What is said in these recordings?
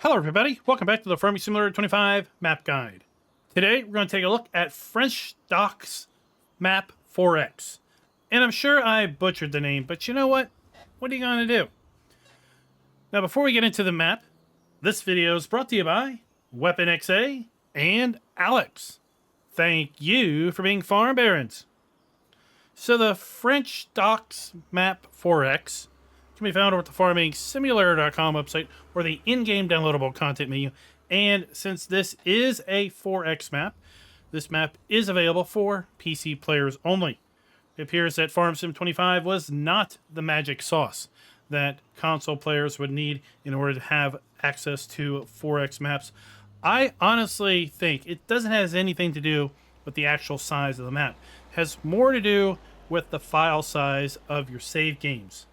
Hello everybody, welcome back to the Farming Simulator 25 map guide. Today we're going to take a look at FrechDachs map 4X. And I'm sure I butchered the name, but you know what? What are you going to do? Now before we get into the map, this video is brought to you by Weapon XA and Alex. Thank you for being farm barons. So the FrechDachs map 4X can be found over at the farmingsimulator.com website or the in-game downloadable content menu. And since this is a 4X map, this map is available for PC players only. It appears that FarmSim 25 was not the magic sauce that console players would need in order to have access to 4X maps. I honestly think it doesn't have anything to do with the actual size of the map. It has more to do with the file size of your save games.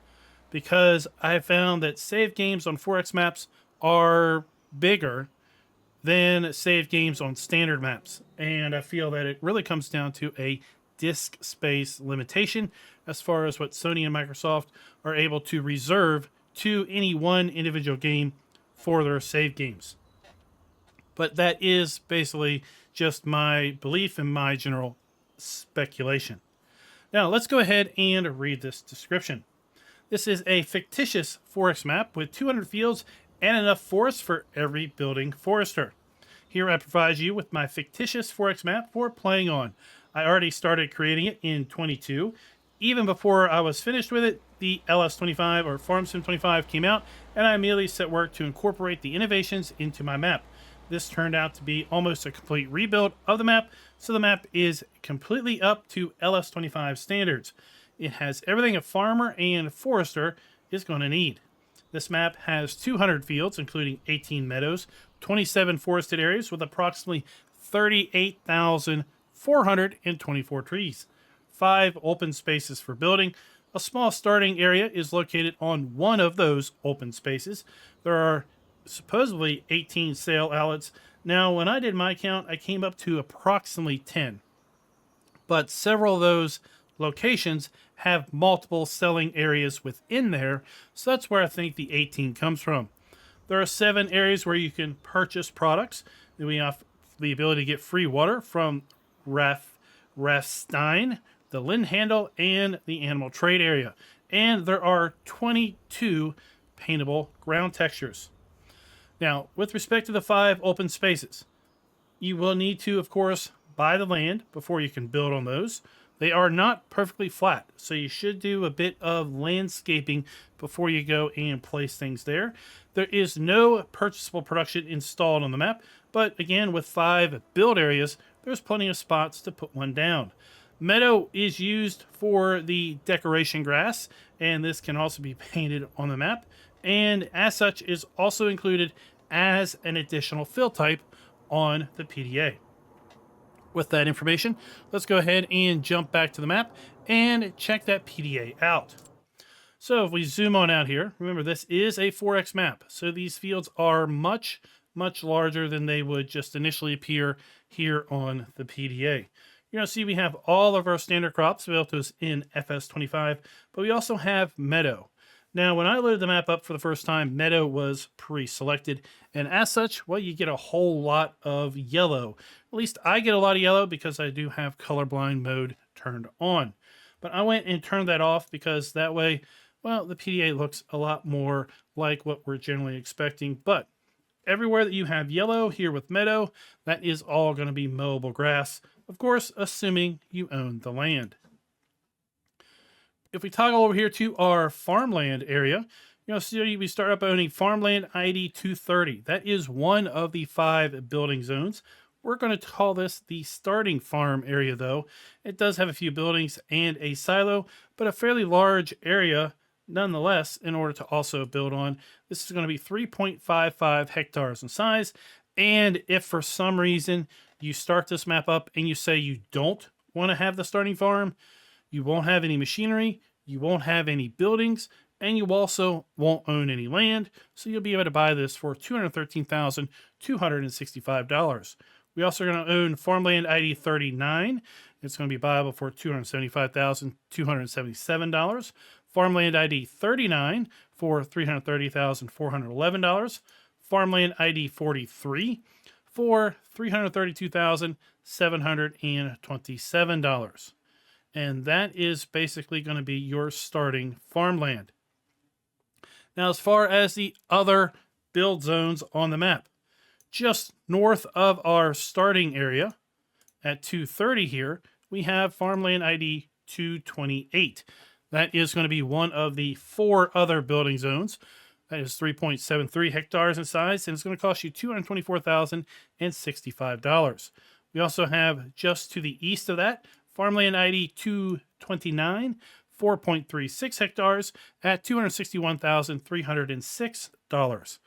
Because I found that save games on 4X maps are bigger than save games on standard maps. And I feel that it really comes down to a disk space limitation as far as what Sony and Microsoft are able to reserve to any one individual game for their save games. But that is basically just my belief and my general speculation. Now let's go ahead and read this description. This is a fictitious 4X map with 200 fields and enough forest for every building forester. Here I provide you with my fictitious 4X map for playing on. I already started creating it in 22. Even before I was finished with it, the LS25 or FarmSim 25 came out, and I immediately set work to incorporate the innovations into my map. This turned out to be almost a complete rebuild of the map, so the map is completely up to LS25 standards. It has everything a farmer and forester is going to need. This map has 200 fields, including 18 meadows, 27 forested areas with approximately 38,424 trees, 5 open spaces for building. A small starting area is located on one of those open spaces. There are supposedly 18 sale outlets. Now, when I did my count, I came up to approximately 10. But several of those locations have multiple selling areas within there, so that's where I think the 18 comes from. There are 7 areas where you can purchase products. We have the ability to get free water from Raiffeisen, the Landhandel, and the animal trade area. And there are 22 paintable ground textures. Now, with respect to the 5 open spaces, you will need to, of course, buy the land before you can build on those. They are not perfectly flat, so you should do a bit of landscaping before you go and place things there. There is no purchasable production installed on the map, but again, with 5 build areas, there's plenty of spots to put one down. Meadow is used for the decoration grass, and this can also be painted on the map, and as such is also included as an additional fill type on the PDA. With that information, let's go ahead and jump back to the map and check that PDA out. So if we zoom on out here, remember this is a 4X map, so these fields are much larger than they would just initially appear here on the PDA. You're going to see we have all of our standard crops available to us in FS25, but we also have meadow. Now, when I loaded the map up for the first time, meadow was pre-selected, and as such, well, you get a whole lot of yellow. At least I get a lot of yellow because I do have colorblind mode turned on. But I went and turned that off because that way, well, the PDA looks a lot more like what we're generally expecting. But everywhere that you have yellow here with meadow, that is all going to be mowable grass, of course, assuming you own the land. If we toggle over here to our farmland area, see we start up owning farmland ID 230. That is one of the 5 building zones. We're going to call this the starting farm area, though. It does have a few buildings and a silo, but a fairly large area nonetheless in order to also build on. This is going to be 3.55 hectares in size. And if for some reason you start this map up and you say you don't want to have the starting farm, you won't have any machinery, you won't have any buildings, and you also won't own any land, so you'll be able to buy this for $213,265. We also are going to own farmland ID 39. It's going to be buyable for $275,277. Farmland ID 39 for $330,411. farmland ID 43 for $332,727. And that is basically going to be your starting farmland. Now, as far as the other build zones on the map, just north of our starting area at 230 here, we have farmland ID 228. That is going to be one of the 4 other building zones. That is 3.73 hectares in size, and it's going to cost you $224,065. We also have just to the east of that, farmland ID 229, 4.36 hectares at $261,306.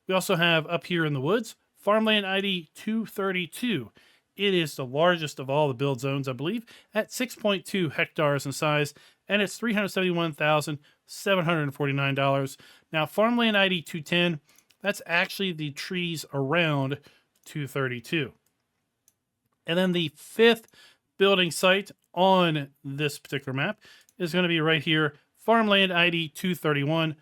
We also have up here in the woods, farmland ID 232. It is the largest of all the build zones, I believe, at 6.2 hectares in size, and it's $371,749. Now, farmland ID 210, that's actually the trees around 232. And then the 5th building site on this particular map is going to be right here, farmland ID 231,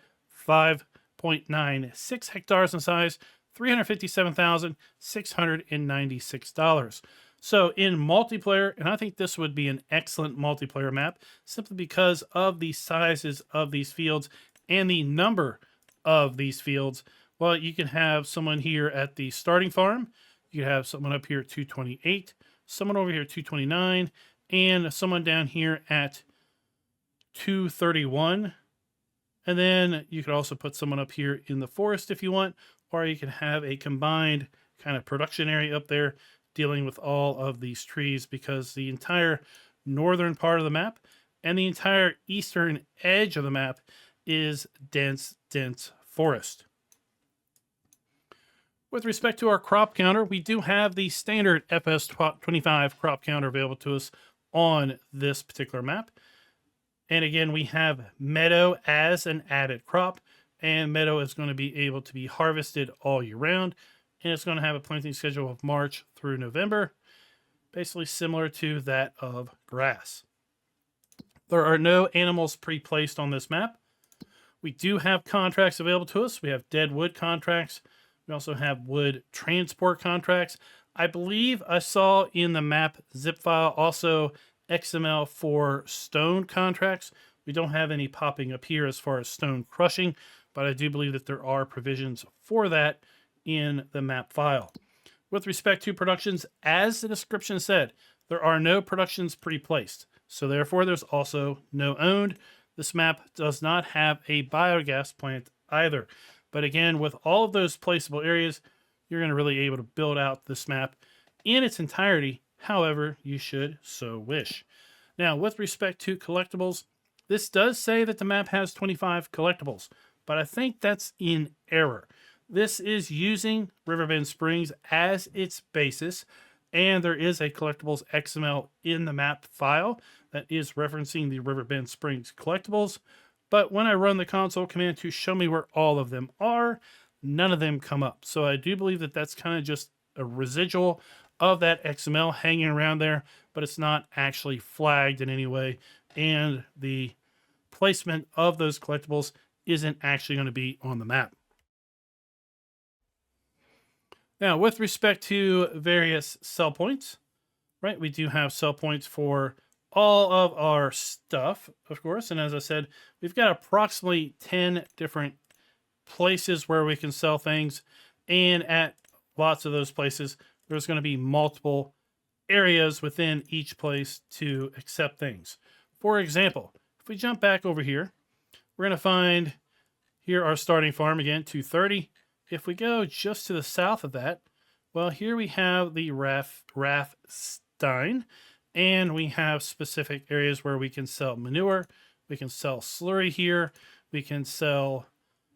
5.96 hectares in size, $357,696. So in multiplayer, and I think this would be an excellent multiplayer map simply because of the sizes of these fields and the number of these fields. Well, you can have someone here at the starting farm. You can have someone up here at 228, someone over here at 229, and someone down here at 231. And then you could also put someone up here in the forest if you want, or you can have a combined kind of production area up there dealing with all of these trees, because the entire northern part of the map and the entire eastern edge of the map is dense forest. With respect to our crop counter, we do have the standard FS25 crop counter available to us on this particular map. And again, we have meadow as an added crop, and meadow is going to be able to be harvested all year round. And it's going to have a planting schedule of March through November, basically similar to that of grass. There are no animals pre-placed on this map. We do have contracts available to us. We have dead wood contracts. We also have wood transport contracts. I believe I saw in the map zip file also XML for stone contracts. We don't have any popping up here as far as stone crushing, but I do believe that there are provisions for that in the map file. With respect to productions, as the description said, there are no productions pre-placed. So therefore, there's also no owned. This map does not have a biogas plant either. But again, with all of those placeable areas, you're going to really be able to build out this map in its entirety, however you should so wish. Now, with respect to collectibles, this does say that the map has 25 collectibles, but I think that's in error. This is using Riverbend Springs as its basis, and there is a collectibles XML in the map file that is referencing the Riverbend Springs collectibles. But when I run the console command to show me where all of them are, none of them come up. So I do believe that that's kind of just a residual of that XML hanging around there, but it's not actually flagged in any way. And the placement of those collectibles isn't actually going to be on the map. Now, with respect to various sell points, right, we do have sell points for all of our stuff, of course. And as I said, we've got approximately 10 different places where we can sell things. And at lots of those places, there's going to be multiple areas within each place to accept things. For example, if we jump back over here, we're going to find here our starting farm again, 230. If we go just to the south of that, well, here we have the Raiffeisen, and we have specific areas where we can sell manure. We can sell slurry here. We can sell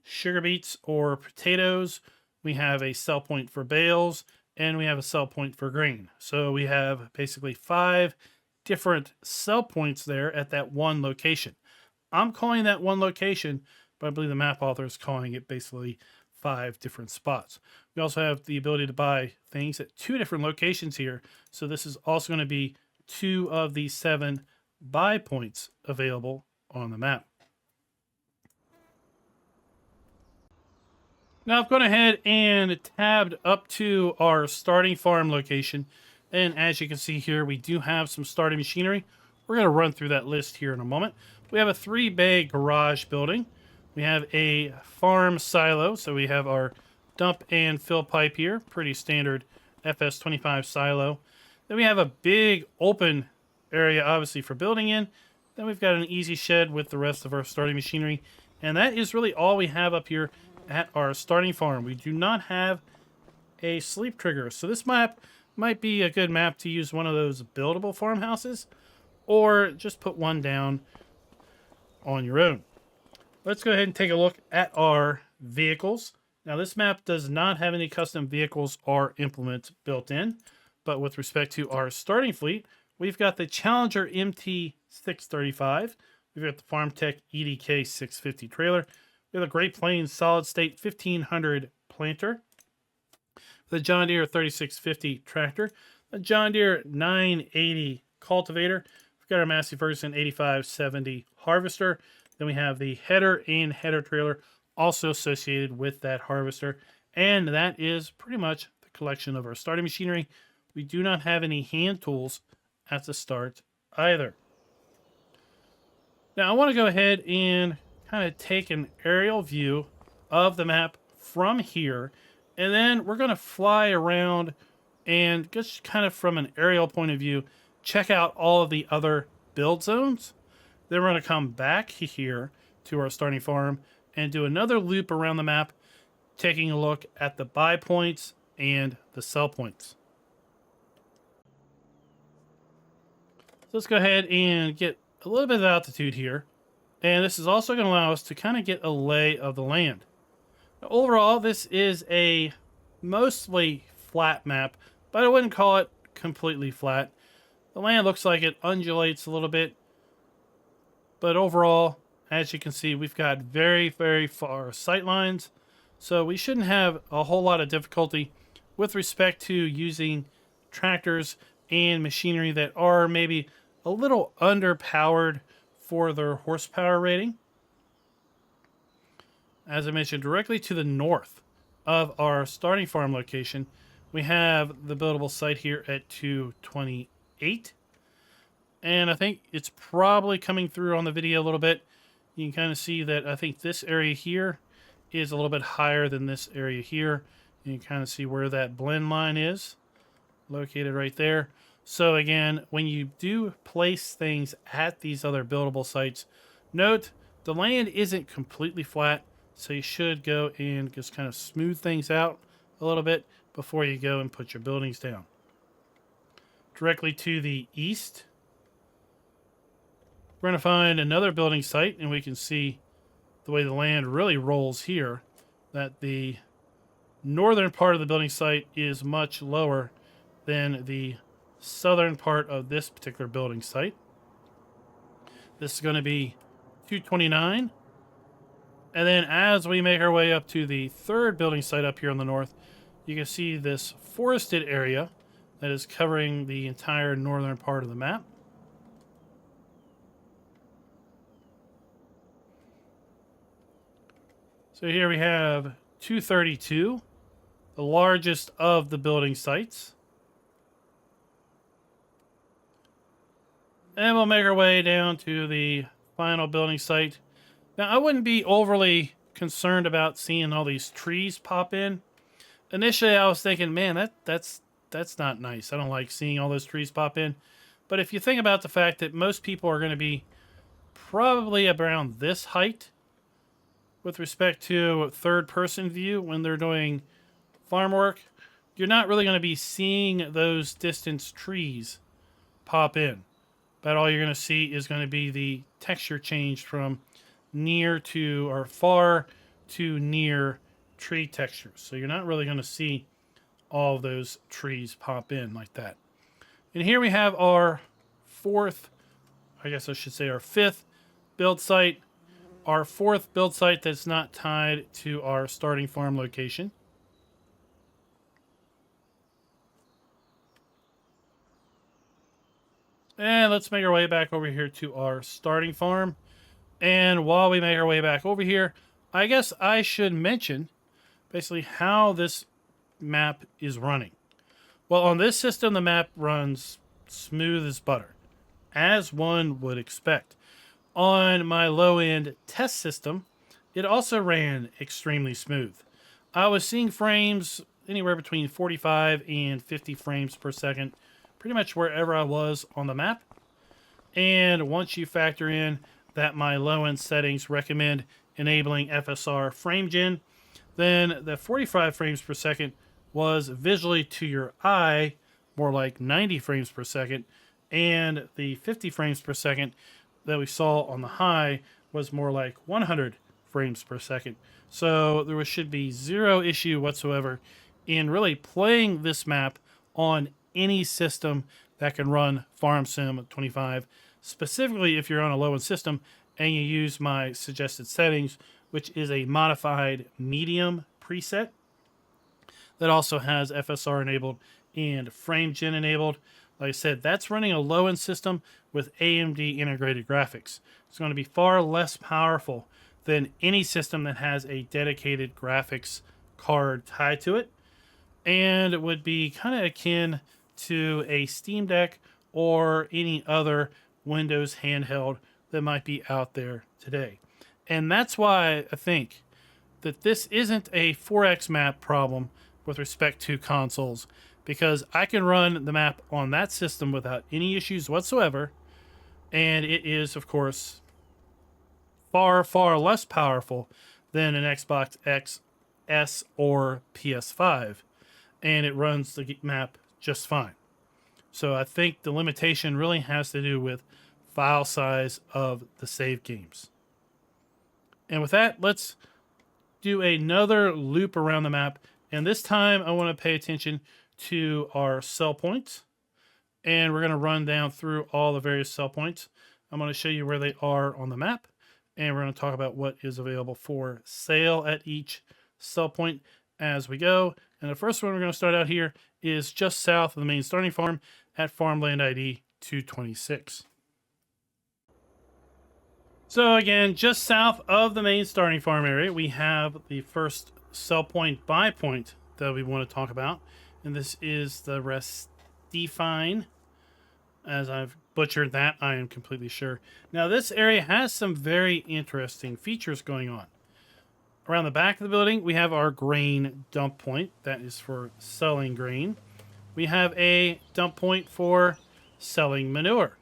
sugar beets or potatoes. We have a sell point for bales, and we have a sell point for grain. So we have basically 5 different sell points there at that one location. I'm calling that one location, but I believe the map author is calling it basically 5 different spots. We also have the ability to buy things at 2 different locations here. So this is also going to be 2 of the 7 buy points available on the map. Now I've gone ahead and tabbed up to our starting farm location. And as you can see here, we do have some starting machinery. We're going to run through that list here in a moment. We have a 3-bay garage building. We have a farm silo. So we have our dump and fill pipe here. Pretty standard FS25 silo. Then we have a big open area, obviously, for building in. Then we've got an easy shed with the rest of our starting machinery. And that is really all we have up here at our starting farm. We do not have a sleep trigger. So this map might be a good map to use one of those buildable farmhouses, or just put one down on your own. Let's go ahead and take a look at our vehicles. Now this map does not have any custom vehicles or implements built in, but with respect to our starting fleet, we've got the Challenger MT635. We've got the FarmTech EDK 650 trailer. We have the Great Plains Solid State 1500 planter. The John Deere 3650 tractor. The John Deere 980 cultivator. We've got our Massey Ferguson 8570 harvester. Then we have the header and header trailer also associated with that harvester. And that is pretty much the collection of our starting machinery. We do not have any hand tools at the start either. Now I want to go ahead and kind of take an aerial view of the map from here, and then we're going to fly around and just kind of from an aerial point of view, check out all of the other build zones. Then we're going to come back here to our starting farm and do another loop around the map, taking a look at the buy points and the sell points. So let's go ahead and get a little bit of altitude here. And this is also going to allow us to kind of get a lay of the land. Now, overall, this is a mostly flat map, but I wouldn't call it completely flat. The land looks like it undulates a little bit. But overall, as you can see, we've got very, very far sight lines. So we shouldn't have a whole lot of difficulty with respect to using tractors and machinery that are maybe a little underpowered for their horsepower rating. As I mentioned, directly to the north of our starting farm location, we have the buildable site here at 228. And I think it's probably coming through on the video a little bit. You can kind of see that I think this area here is a little bit higher than this area here. You can kind of see where that blend line is located right there. So again, when you do place things at these other buildable sites, note the land isn't completely flat, so you should go and just kind of smooth things out a little bit before you go and put your buildings down. Directly to the east, we're going to find another building site, and we can see the way the land really rolls here, that the northern part of the building site is much lower than the southern part of this particular building site. This is going to be 229. And then as we make our way up to the third building site up here on the north, you can see this forested area that is covering the entire northern part of the map. So here we have 232, the largest of the building sites. And we'll make our way down to the final building site. Now, I wouldn't be overly concerned about seeing all these trees pop in. Initially, I was thinking, man, that's not nice. I don't like seeing all those trees pop in. But if you think about the fact that most people are going to be probably around this height with respect to third-person view when they're doing farm work, you're not really going to be seeing those distance trees pop in. But all you're going to see is going to be the texture change from near to or far to near tree textures. So you're not really going to see all of those trees pop in like that. And here we have our fourth, I guess I should say our fifth build site. Our fourth build site that's not tied to our starting farm location. And let's make our way back over here to our starting farm. And while we make our way back over here, I guess I should mention basically how this map is running. Well, on this system, the map runs smooth as butter, as one would expect. On my low-end test system, it also ran extremely smooth. I was seeing frames anywhere between 45 and 50 frames per second, pretty much wherever I was on the map. And once you factor in that my low-end settings recommend enabling FSR frame gen, then the 45 frames per second was visually to your eye more like 90 frames per second, and the 50 frames per second that we saw on the high was more like 100 frames per second. So there should be zero issue whatsoever in really playing this map on any system that can run Farm Sim 25, specifically if you're on a low-end system and you use my suggested settings, which is a modified medium preset that also has FSR enabled and frame gen enabled. Like I said, that's running a low-end system with AMD integrated graphics. It's going to be far less powerful than any system that has a dedicated graphics card tied to it, and it would be kind of akin to a Steam Deck or any other Windows handheld that might be out there today. And that's why I think that this isn't a 4X map problem with respect to consoles, because I can run the map on that system without any issues whatsoever, and it is, of course, far, far less powerful than an Xbox X S or PS5, and it runs the map just fine. So I think the limitation really has to do with file size of the save games. And with that, let's do another loop around the map, and this time I want to pay attention to our sell points, and we're going to run down through all the various sell points. I'm going to show you where they are on the map, and we're going to talk about what is available for sale at each sell point as we go. And the first one we're going to start out here is just south of the main starting farm at farmland ID 226. So again, just south of the main starting farm area, we have the first sell point buy point that we want to talk about. And this is the Raiffeisen. As I've butchered that, I am completely sure. Now, this area has some very interesting features going on. Around the back of the building, we have our grain dump point. That is for selling grain. We have a dump point for selling manure.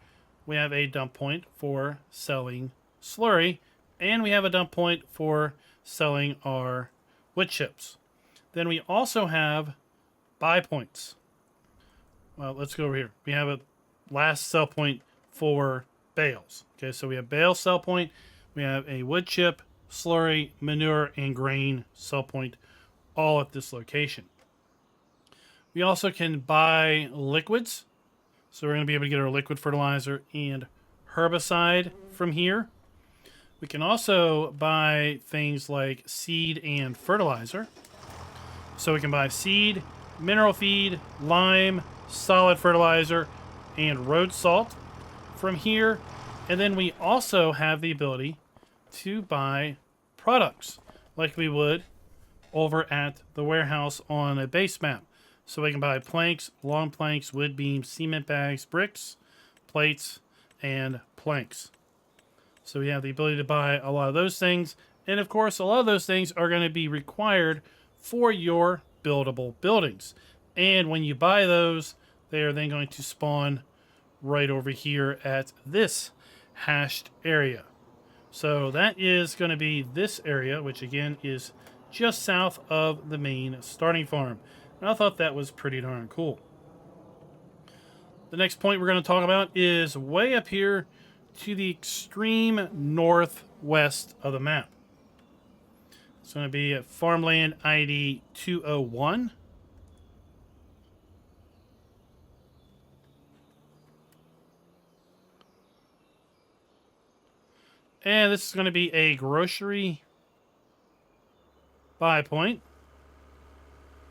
We have a dump point for selling slurry. And we have a dump point for selling our wood chips. Then we also have buy points. Well, let's go over here. We have a last sell point for bales. Okay, so we have bale sell point. We have a wood chip, slurry, manure, and grain sell point all at this location. We also can buy liquids. So we're going to be able to get our liquid fertilizer and herbicide from here. We can also buy things like seed and fertilizer. So we can buy seed, mineral feed, lime, solid fertilizer, and road salt from here. And then we also have the ability to buy products like we would over at the warehouse on a base map. So we can buy planks, long planks, wood beams, cement bags, bricks, plates, and planks. So we have the ability to buy a lot of those things. And of course, a lot of those things are going to be required for your buildable buildings. And when you buy those, they are then going to spawn right over here at this hashed area. So that is going to be this area, which again is just south of the main starting farm. And I thought that was pretty darn cool. The next point we're going to talk about is way up here to the extreme northwest of the map. It's going to be at farmland ID 201. And this is going to be a grocery buy point.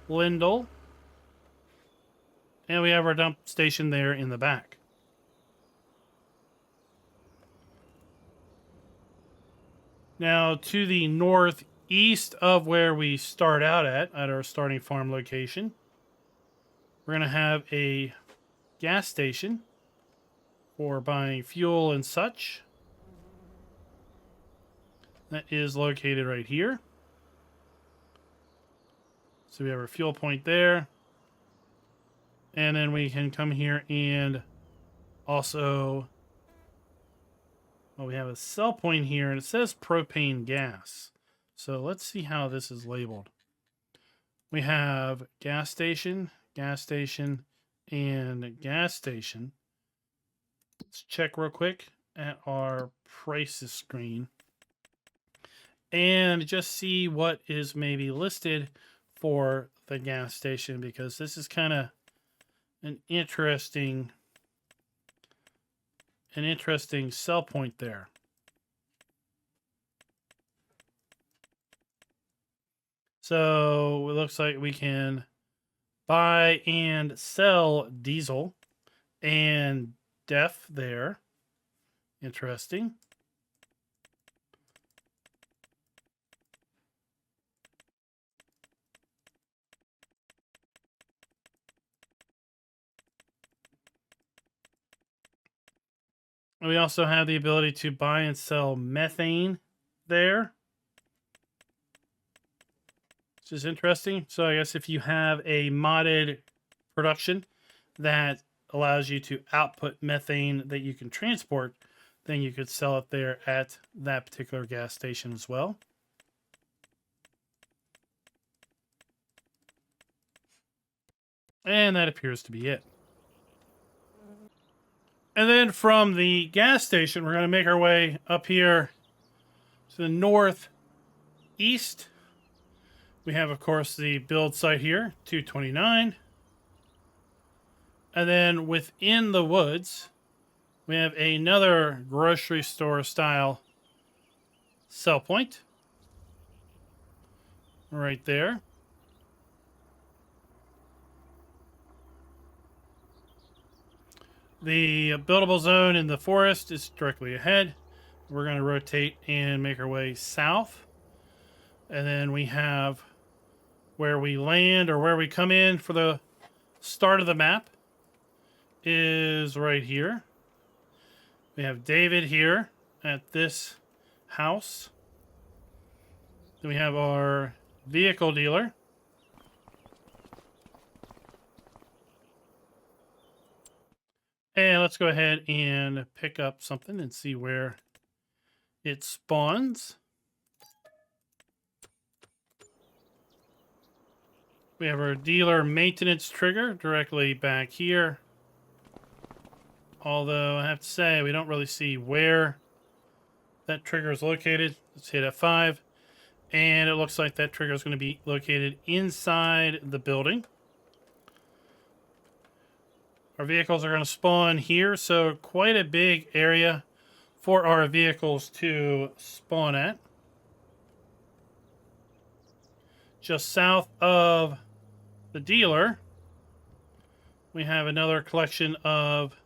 Lindell. And we have our dump station there in the back. Now, to the northeast east of where we start out at our starting farm location, we're going to have a gas station for buying fuel and such. That is located right here. So we have our fuel point there. And then we can come here and also, well, we have a sell point here, and it says propane gas. So let's see how this is labeled. We have gas station, and gas station. Let's check real quick at our prices screen and just see what is maybe listed for the gas station, because this is kind of an interesting sell point there. So it looks like we can buy and sell diesel and def there. Interesting. We also have the ability to buy and sell methane there, which is interesting. So I guess if you have a modded production that allows you to output methane that you can transport, then you could sell it there at that particular gas station as well. And that appears to be it. And then from the gas station, we're going to make our way up here to the northeast. We have, of course, the build site here, 229. And then within the woods, we have another grocery store style sell point right there. The buildable zone in the forest is directly ahead. We're going to rotate and make our way south. And then we have where we land, or where we come in for the start of the map, is right here. We have David here at this house. Then we have our vehicle dealer. And let's go ahead and pick up something and see where it spawns. We have our dealer maintenance trigger directly back here. Although I have to say, we don't really see where that trigger is located. Let's hit F5. And it looks like that trigger is going to be located inside the building. Our vehicles are going to spawn here, so quite a big area for our vehicles to spawn at. Just south of the dealer, we have another collection of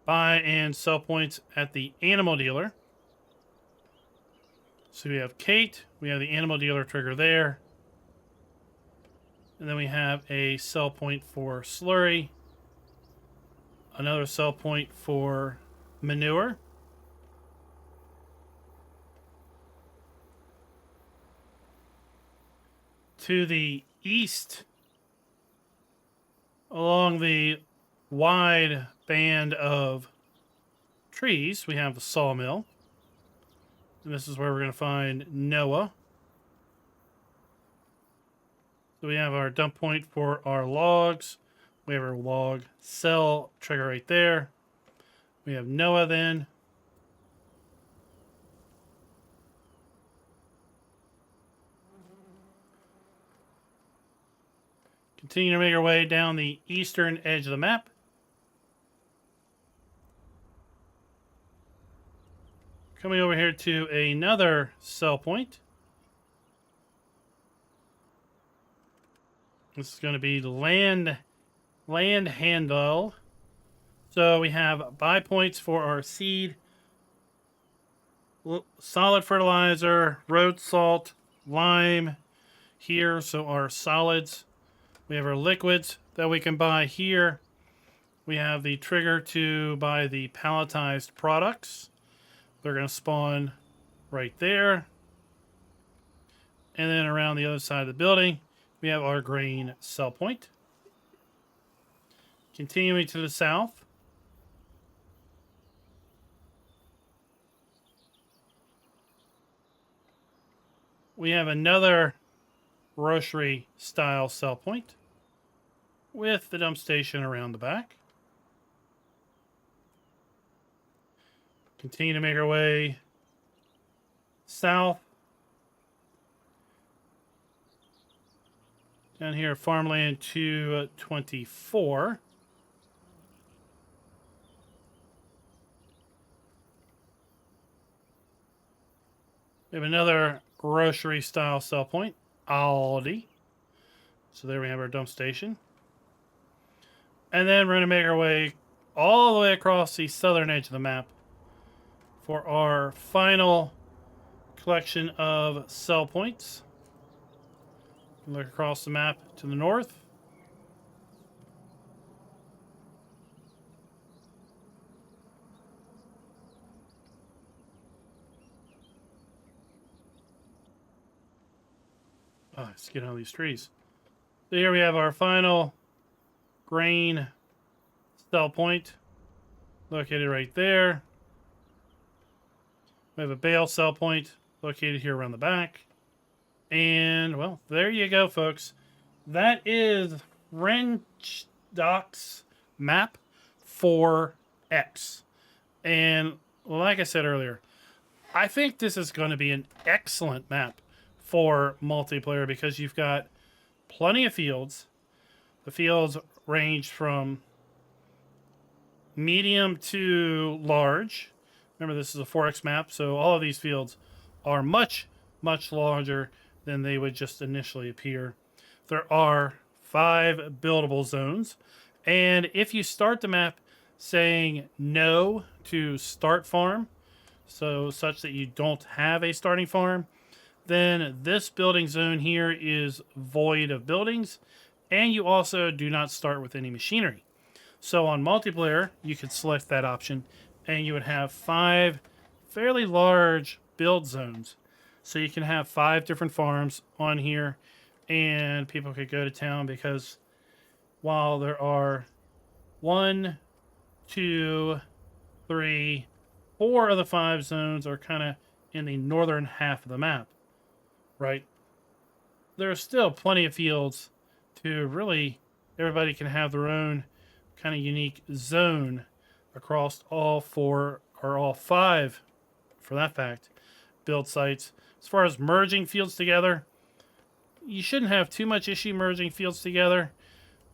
buy and sell points at the animal dealer. So we have Kate, we have the animal dealer trigger there. And then we have a sell point for slurry. Another sell point for manure. To the east, along the wide band of trees, we have the sawmill. And this is where we're going to find Noah. So we have our dump point for our logs. We have our log sell trigger right there. We have Noah then. Continue to make our way down the eastern edge of the map. Coming over here to another sell point. This is going to be Landhandel. So we have buy points for our seed, solid fertilizer, road salt, lime here. So our solids. We have our liquids that we can buy here. We have the trigger to buy the palletized products. They're going to spawn right there. And then around the other side of the building, we have our grain sell point. Continuing to the south, we have another grocery style sell point with the dump station around the back. Continue to make our way south. Down here, farmland 224. We have another grocery style sell point, Aldi. So there we have our dump station. And then we're going to make our way all the way across the southern edge of the map for our final collection of sell points. Look across the map to the north. Oh, let's get out of these trees. So here we have our final grain sell point located right there. We have a bale sell point located here around the back. And, well, there you go, folks. That is FrechDachs map 4X. And like I said earlier, I think this is going to be an excellent map for multiplayer because you've got plenty of fields. The fields range from medium to large. Remember, this is a 4X map, so all of these fields are much, much larger than they would just initially appear. There are 5 buildable zones, and if you start the map saying no to start farm, so such that you don't have a starting farm, then this building zone here is void of buildings, and you also do not start with any machinery. So on multiplayer, you could select that option, and you would have 5 fairly large build zones. So you can have 5 different farms on here, and people could go to town because while there are 1, 2, 3, 4 of the 5 zones are kind of in the northern half of the map, right? There are still plenty of fields to really, everybody can have their own kind of unique zone across all 4 or all 5, for that fact, build sites. As far as merging fields together, you shouldn't have too much issue merging fields together.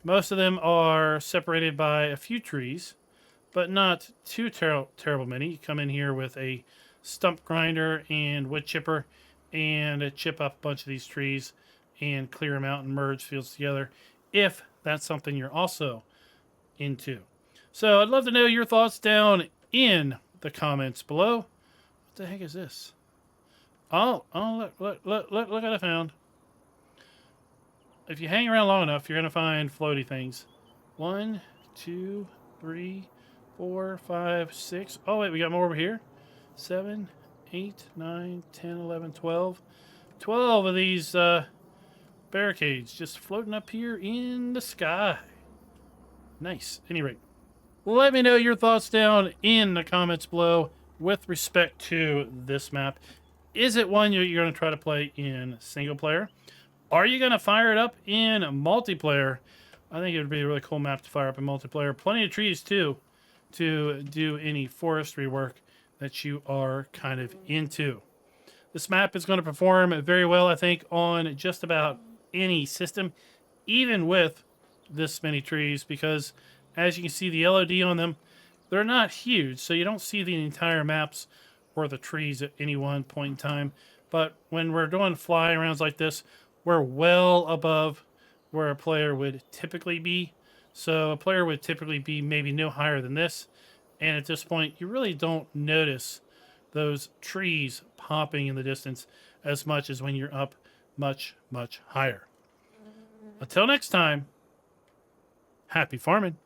Most of them are separated by a few trees, but not too terrible many. You come in here with a stump grinder and wood chipper and chip up a bunch of these trees and clear them out and merge fields together if that's something you're also into. So I'd love to know your thoughts down in the comments below. What the heck is this? Oh, look what I found. If you hang around long enough, you're going to find floaty things. 1, 2, 3, 4, 5, 6. Oh, wait, we got more over here. 7, 8, 9, 10, 11, 12. 12 of these barricades just floating up here in the sky. Nice. At any rate, let me know your thoughts down in the comments below with respect to this map. Is it one you're going to try to play in single player? Are you going to fire it up in multiplayer? I think it would be a really cool map to fire up in multiplayer. Plenty of trees, too, to do any forestry work that you are kind of into. This map is going to perform very well, I think, on just about any system, even with this many trees, because as you can see, the LOD on them, they're not huge, so you don't see the entire maps or the trees at any one point in time. But when we're doing fly arounds like this, we're well above where a player would typically be. So a player would typically be maybe no higher than this. And at this point, you really don't notice those trees popping in the distance as much as when you're up much, much higher. Until next time, happy farming.